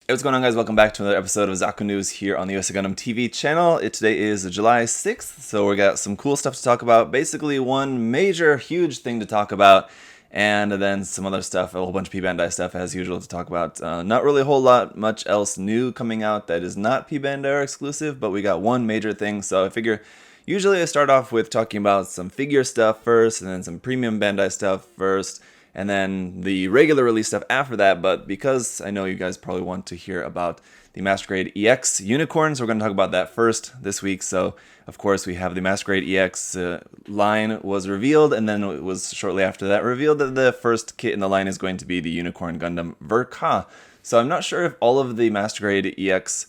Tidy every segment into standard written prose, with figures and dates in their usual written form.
Hey, what's going on, guys? Welcome back to another episode of Zaku News here on the USA Gundam TV channel. Today is July 6th, so we got some cool stuff to talk about. Basically, one major, huge thing to talk about, and then some other stuff, a whole bunch of P-Bandai stuff as usual to talk about. Not really a whole lot much else new coming out that is not P-Bandai exclusive, but we got one major thing, so I figure usually I start off with talking about some figure stuff first, and then some premium Bandai stuff first, and then the regular release stuff after that. But because I know you guys probably want to hear about the Master Grade EX unicorns, we're going to talk about that first this week. So of course we have the Master Grade EX line was revealed, and then it was shortly after that revealed that the first kit in the line is going to be the Unicorn Gundam Ver.Ka. So I'm not sure if all of the Master Grade EX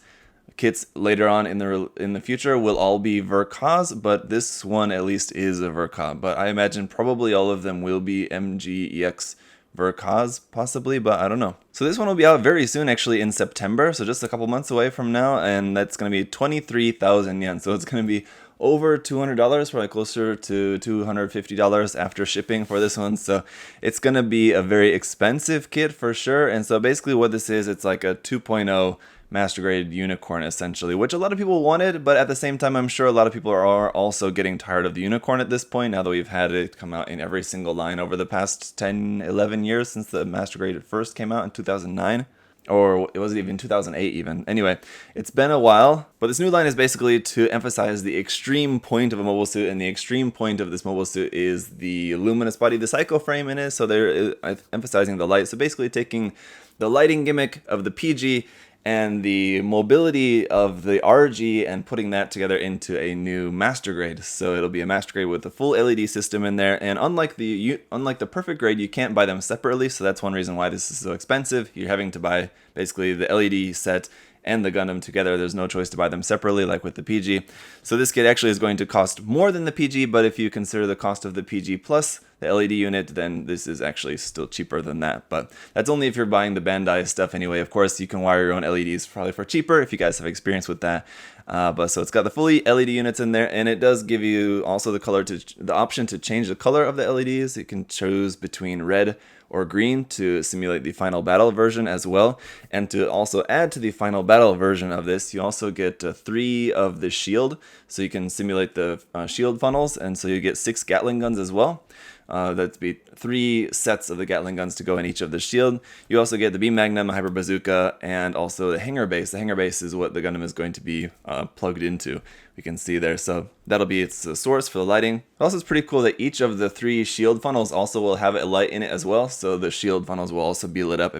kits later on in the future will all be Ver.Kas, but this one at least is a Ver.Ka. But I imagine probably all of them will be MGEX Ver.Kas, possibly, but I don't know. So this one will be out very soon, actually in September, so just a couple months away from now, and that's going to be 23,000 yen. So it's going to be over $200, probably closer to $250 after shipping for this one. So it's going to be a very expensive kit for sure. And so basically what this is, it's like a 2.0 Master Grade Unicorn, essentially, which a lot of people wanted, but at the same time, I'm sure a lot of people are also getting tired of the Unicorn at this point, now that we've had it come out in every single line over the past 10, 11 years since the Master Grade first came out in 2009. Or it wasn't even 2008 even. Anyway, it's been a while, but this new line is basically to emphasize the extreme point of a mobile suit, and the extreme point of this mobile suit is the luminous body, the psycho frame in it, so they're emphasizing the light. So basically taking the lighting gimmick of the PG and the mobility of the RG and putting that together into a new Master Grade. So it'll be a Master Grade with a full LED system in there, and unlike the Perfect Grade, you can't buy them separately, so that's one reason why this is so expensive. You're having to buy basically the LED set and the Gundam together. There's no choice to buy them separately like with the PG. So this kit actually is going to cost more than the PG, but if you consider the cost of the PG plus the LED unit, then this is actually still cheaper than that. But that's only if you're buying the Bandai stuff anyway. Of course, you can wire your own LEDs probably for cheaper if you guys have experience with that. But so it's got the fully LED units in there, and it does give you also the option to change the color of the LEDs. You can choose between red or green to simulate the final battle version as well. And to also add to the final battle version of this, you also get 3 of the shield, so you can simulate the shield funnels, and so you get 6 Gatling guns as well. That'd be 3 sets of the Gatling guns to go in each of the shield. You also get the Beam Magnum, Hyper Bazooka, and also the Hanger Base. The Hanger Base is what the Gundam is going to be plugged into. We can see there, so that'll be its source for the lighting. Also, it's pretty cool that each of the 3 shield funnels also will have a light in it as well, so the shield funnels will also be lit up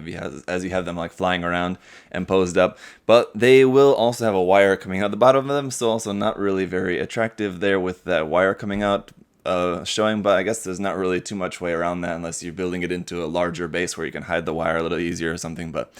as you have them like flying around and posed up. But they will also have a wire coming out the bottom of them, so also not really very attractive there with that wire coming out showing, but I guess there's not really too much way around that unless you're building it into a larger base where you can hide the wire a little easier or something. But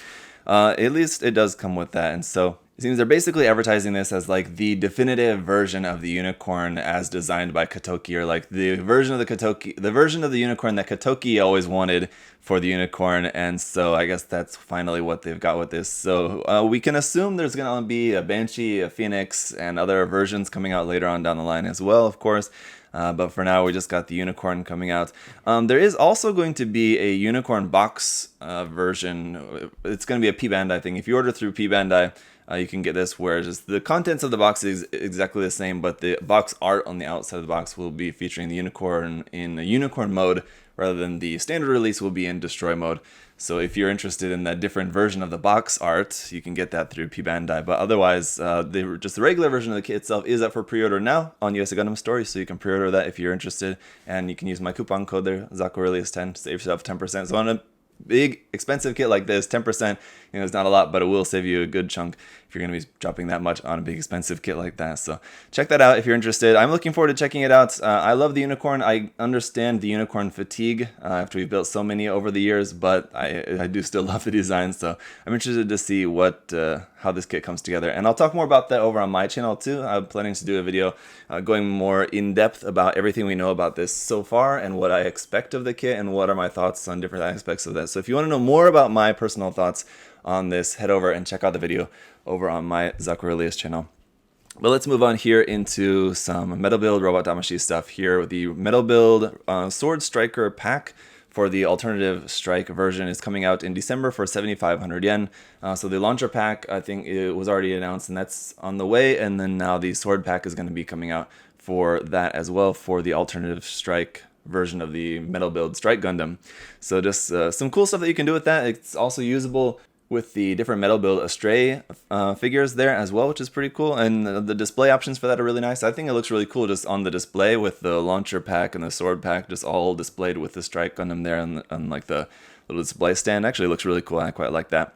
at least it does come with that, and so it seems they're basically advertising this as like the definitive version of the Unicorn as designed by Katoki, or like the version of the Unicorn that Katoki always wanted for the Unicorn. And so I guess that's finally what they've got with this. So we can assume there's gonna be a Banshee, a Phoenix, and other versions coming out later on down the line as well, of course. But for now, we just got the Unicorn coming out. There is also going to be a Unicorn box version. It's going to be a P-Bandai thing. If you order through P-Bandai, you can get this, where just the contents of the box is exactly the same, but the box art on the outside of the box will be featuring the Unicorn in a Unicorn mode, rather than the standard release will be in Destroy mode. So if you're interested in that different version of the box art, you can get that through P-Bandai. But otherwise, just the regular version of the kit itself is up for pre-order now on USA Gundam Store, so you can pre-order that if you're interested. And you can use my coupon code there, ZakuRelease10, to save yourself 10%. So on a big, expensive kit like this, 10%, it's not a lot, but it will save you a good chunk if you're going to be dropping that much on a big, expensive kit like that. So check that out if you're interested. I'm looking forward to checking it out. I love the Unicorn. I understand the Unicorn fatigue after we've built so many over the years, but I do still love the design. So I'm interested to see how this kit comes together. And I'll talk more about that over on my channel too. I'm planning to do a video going more in depth about everything we know about this so far and what I expect of the kit and what are my thoughts on different aspects of that. So if you want to know more about my personal thoughts on this, head over and check out the video over on my Zaku Release channel. But let's move on here into some Metal Build Robot Damashi stuff here with the Metal Build Sword Striker pack for the alternative strike version is coming out in December for 7,500 yen. So the launcher pack, I think it was already announced and that's on the way. And then now the sword pack is going to be coming out for that as well for the alternative strike version of the metal build Strike Gundam. So just some cool stuff that you can do with that. It's also usable with the different metal build Astray figures there as well, which is pretty cool. And the display options for that are really nice. I think it looks really cool just on the display with the launcher pack and the sword pack just all displayed with the Strike Gundam there and like the little display stand. Actually looks really cool. I quite like that.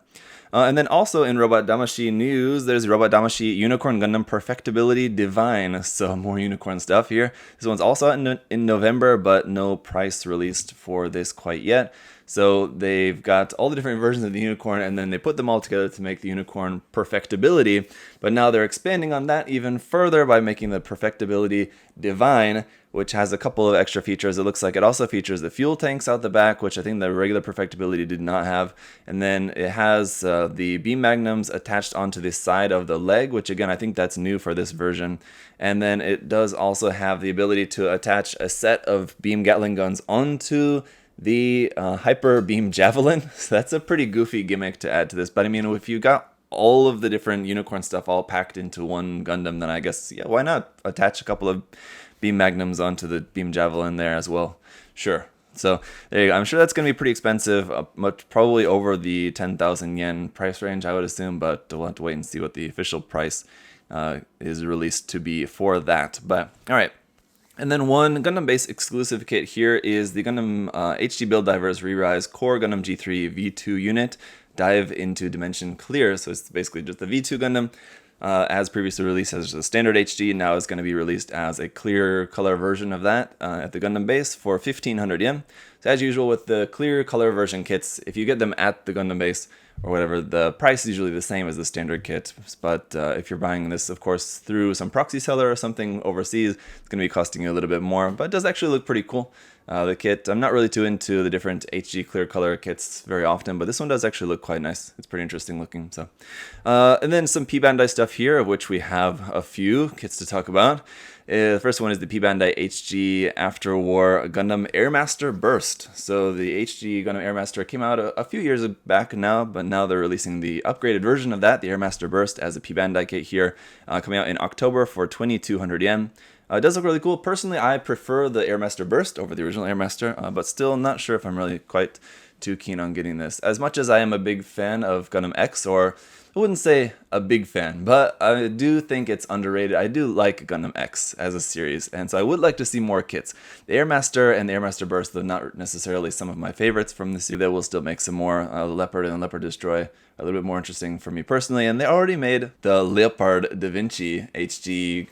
And then also in Robot Damashi news, there's Robot Damashi Unicorn Gundam Perfectibility Divine. So more unicorn stuff here. This one's also out in November, but no price released for this quite yet. So they've got all the different versions of the unicorn and then they put them all together to make the unicorn Perfectibility. But now they're expanding on that even further by making the Perfectibility Divine, which has a couple of extra features. It looks like it also features the fuel tanks out the back, which I think the regular Perfectibility did not have. And then it has the beam magnums attached onto the side of the leg, which again, I think that's new for this version. And then it does also have the ability to attach a set of beam Gatling guns onto the Hyper Beam Javelin. So that's a pretty goofy gimmick to add to this. But I mean, if you got all of the different unicorn stuff all packed into one Gundam, then I guess, yeah, why not attach a couple of beam magnums onto the beam javelin there as well? Sure. So there you go. I'm sure that's going to be pretty expensive, much probably over the 10,000 yen price range, I would assume, but we'll have to wait and see what the official price is released to be for that. But all right. And then one Gundam base exclusive kit here is the Gundam HD Build Divers Re-Rise Core Gundam G3 V2 unit, Dive into Dimension Clear. So it's basically just the V2 Gundam. As previously released as a standard HD, now it's going to be released as a clear color version of that at the Gundam base for 1,500 yen. So as usual with the clear color version kits, if you get them at the Gundam base or whatever, the price is usually the same as the standard kit. But if you're buying this, of course, through some proxy seller or something overseas, it's going to be costing you a little bit more. But it does actually look pretty cool. The kit, I'm not really too into the different HD clear color kits very often, but this one does actually look quite nice. It's pretty interesting looking. So, and then some P-Bandai stuff here, of which we have a few kits to talk about. The first one is the P-Bandai HG After War Gundam Airmaster Burst. So the HG Gundam Airmaster came out a few years back now, but now they're releasing the upgraded version of that, the Airmaster Burst, as a P-Bandai kit here, coming out in October for 2,200 yen. It does look really cool. Personally, I prefer the Airmaster Burst over the original Airmaster, but still not sure if I'm really quite too keen on getting this. As much as I am a big fan of Gundam X, or I wouldn't say a big fan, but I do think it's underrated. I do like Gundam X as a series, and so I would like to see more kits. The Airmaster and the Airmaster Burst, though not necessarily some of my favorites from the series, they will still make some more. Leopard and Leopard Destroy a little bit more interesting for me personally, and they already made the Leopard Da Vinci HD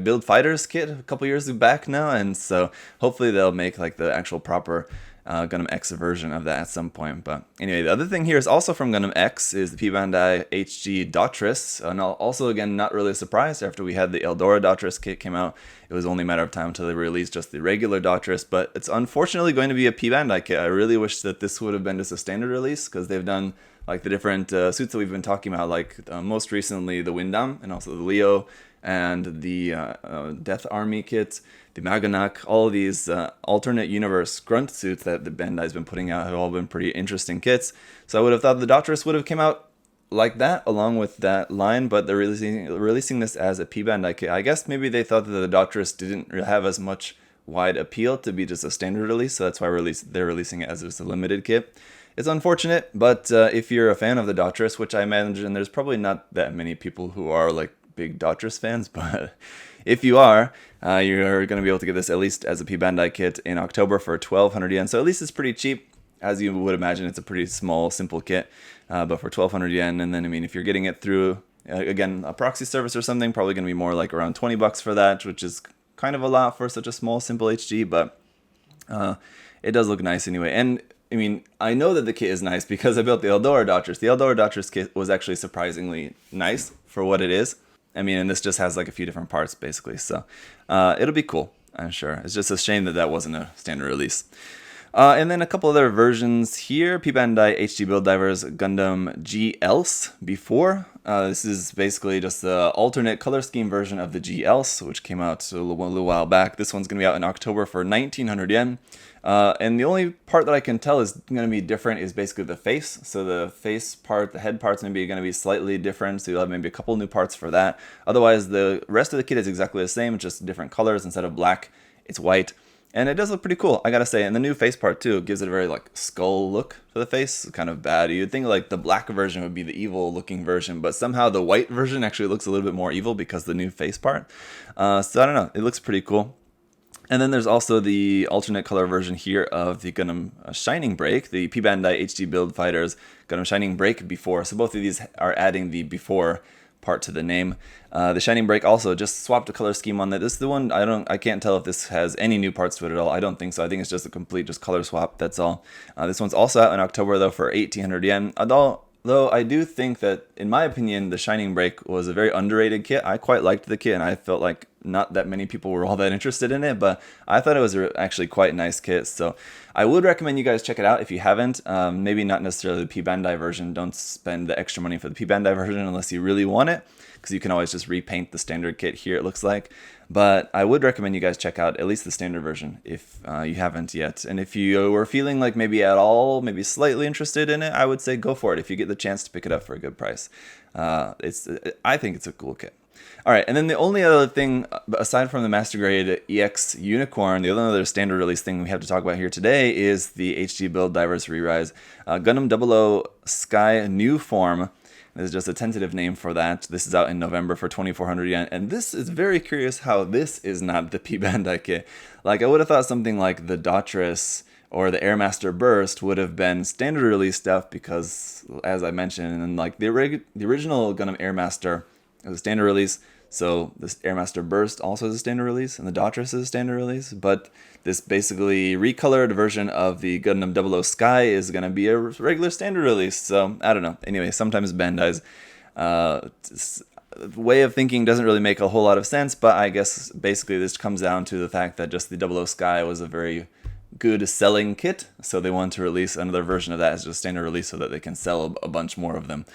build fighters kit a couple years back now, and so hopefully they'll make like the actual proper Gundam X version of that at some point. But anyway, the other thing here is also from Gundam X is the P-Bandai HG Daughters, and also again not really a surprise after we had the Eldora Daughters kit came out. It was only a matter of time until they released just the regular Daughters, but it's unfortunately going to be a P-Bandai kit. I really wish that this would have been just a standard release, because they've done like the different suits that we've been talking about, like most recently the Windam and also the Leo and the Death Army kit, the Maganak. All of these alternate universe grunt suits that the Bandai's been putting out have all been pretty interesting kits. So I would have thought the Daughters would have come out like that along with that line, but they're releasing this as a P-Bandai kit. I guess maybe they thought that the Daughters didn't have as much wide appeal to be just a standard release, so that's why they're releasing it as just a limited kit. It's unfortunate, but if you're a fan of the Daughters, which I imagine there's probably not that many people who are like big Daughters fans, but if you are, you're going to be able to get this at least as a P-Bandai kit in October for 1,200 yen. So at least it's pretty cheap. As you would imagine, it's a pretty small, simple kit, but for 1,200 yen. And then, I mean, if you're getting it through, again, a proxy service or something, probably going to be more like around 20 bucks for that, which is kind of a lot for such a small, simple HG, but it does look nice anyway. And I mean, I know that the kit is nice because I built the Eldora Daughters. The Eldora Daughters kit was actually surprisingly nice for what it is. I mean, and this just has like a few different parts basically. So it'll be cool, I'm sure. It's just a shame that that wasn't a standard release. And then a couple other versions here. P-Bandai HD Build Divers Gundam G.6 before. This is basically just the alternate color scheme version of the G.6, which came out a little while back. This one's going to be out in October for 1900 yen. And the only part that I can tell is going to be different is basically the face. So the face part, the head part's maybe going to be slightly different. So you'll have maybe a couple new parts for that. Otherwise, the rest of the kit is exactly the same, just different colors. Instead of black, it's white. And it does look pretty cool, I gotta say. And the new face part too gives it a very like skull look to the face. It's kind of bad. You'd think like the black version would be the evil looking version, but somehow the white version actually looks a little bit more evil because the new face part. So I don't know, it looks pretty cool. And then there's also the alternate color version here of the Gundam Shining Break, the P-Bandai HD Build Fighters Gundam Shining Break before. So both of these are adding the before part to the name. The Shining Break also just swapped a color scheme on that. This is the one I can't tell if this has any new parts to it at all. I don't think so. I think it's just a complete color swap. That's all. This one's also out in October though for 1,800 yen. Though I do think that, in my opinion, the Shining Break was a very underrated kit. I quite liked the kit, and I felt like not that many people were all that interested in it, but I thought it was actually quite a nice kit. So I would recommend you guys check it out if you haven't. Maybe not necessarily the P-Bandai version. Don't spend the extra money for the P-Bandai version unless you really want it, because you can always just repaint the standard kit here, it looks like. But I would recommend you guys check out at least the standard version if you haven't yet. And if you were feeling like maybe at all, maybe slightly interested in it, I would say go for it if you get the chance to pick it up for a good price. I think it's a cool kit. All right, and then the only other thing, aside from the Master Grade EX Unicorn, the only other standard release thing we have to talk about here today is the HD Build Divers Re-Rise Gundam 00 Sky New Form. This is just a tentative name for that. This is out in November for 2,400 yen. And this is very curious how this is not the P-Bandai kit. Like, I would have thought something like the Daughters or the Airmaster Burst would have been standard release stuff because, as I mentioned, and like the original Gundam Airmaster is a standard release. So this Airmaster Burst also is a standard release, and the Daughters is a standard release. But this basically recolored version of the Gundam 00 Sky is going to be a regular standard release. So I don't know. Anyway, sometimes Bandai's way of thinking doesn't really make a whole lot of sense. But I guess basically this comes down to the fact that just the 00 Sky was a very good selling kit. So they want to release another version of that as just standard release so that they can sell a bunch more of them.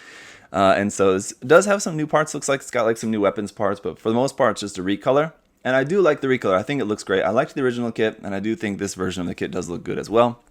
And so this does have some new parts. Looks like it's got like some new weapons parts, but for the most part, it's just a recolor. And I do like the recolor. I think it looks great. I liked the original kit, and I do think this version of the kit does look good as well.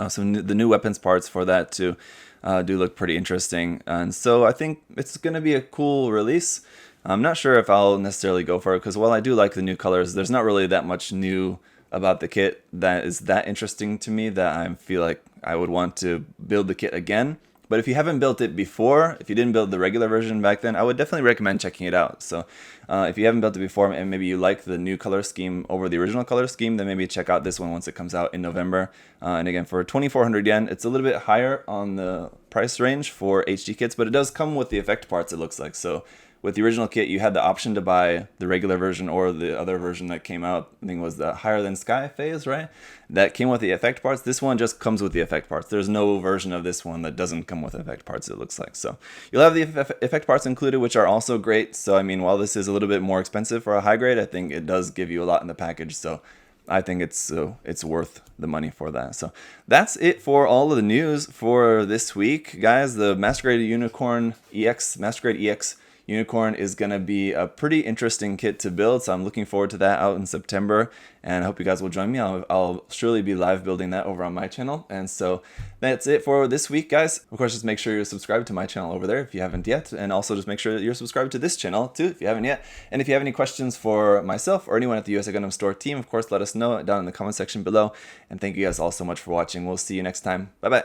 So the new weapons parts for that too do look pretty interesting. And so I think it's going to be a cool release. I'm not sure if I'll necessarily go for it, because while I do like the new colors, there's not really that much new about the kit that is that interesting to me that I feel like I would want to build the kit again. But if you haven't built it before, if you didn't build the regular version back then, I would definitely recommend checking it out. So if you haven't built it before and maybe you like the new color scheme over the original color scheme, then maybe check out this one once it comes out in November. And again, for 2,400 yen, it's a little bit higher on the price range for HD kits, but it does come with the effect parts, it looks like. So with the original kit, you had the option to buy the regular version or the other version that came out. I think it was the Higher Than Sky phase, right? That came with the effect parts. This one just comes with the effect parts. There's no version of this one that doesn't come with effect parts, it looks like. So you'll have the effect parts included, which are also great. So, I mean, while this is a little bit more expensive for a high grade, I think it does give you a lot in the package. So I think it's worth the money for that. So that's it for all of the news for this week, guys. The Master Grade Unicorn EX, Master Grade EX Unicorn is going to be a pretty interesting kit to build, so I'm looking forward to that out in September, and I hope you guys will join me. I'll surely be live building that over on my channel. And so that's it for this week, guys. Of course, just make sure you're subscribed to my channel over there if you haven't yet, and also just make sure that you're subscribed to this channel too if you haven't yet. And if you have any questions for myself or anyone at the USA Gundam Store team, of course, let us know down in the comment section below. And thank you guys all so much for watching. We'll see you next time. Bye bye.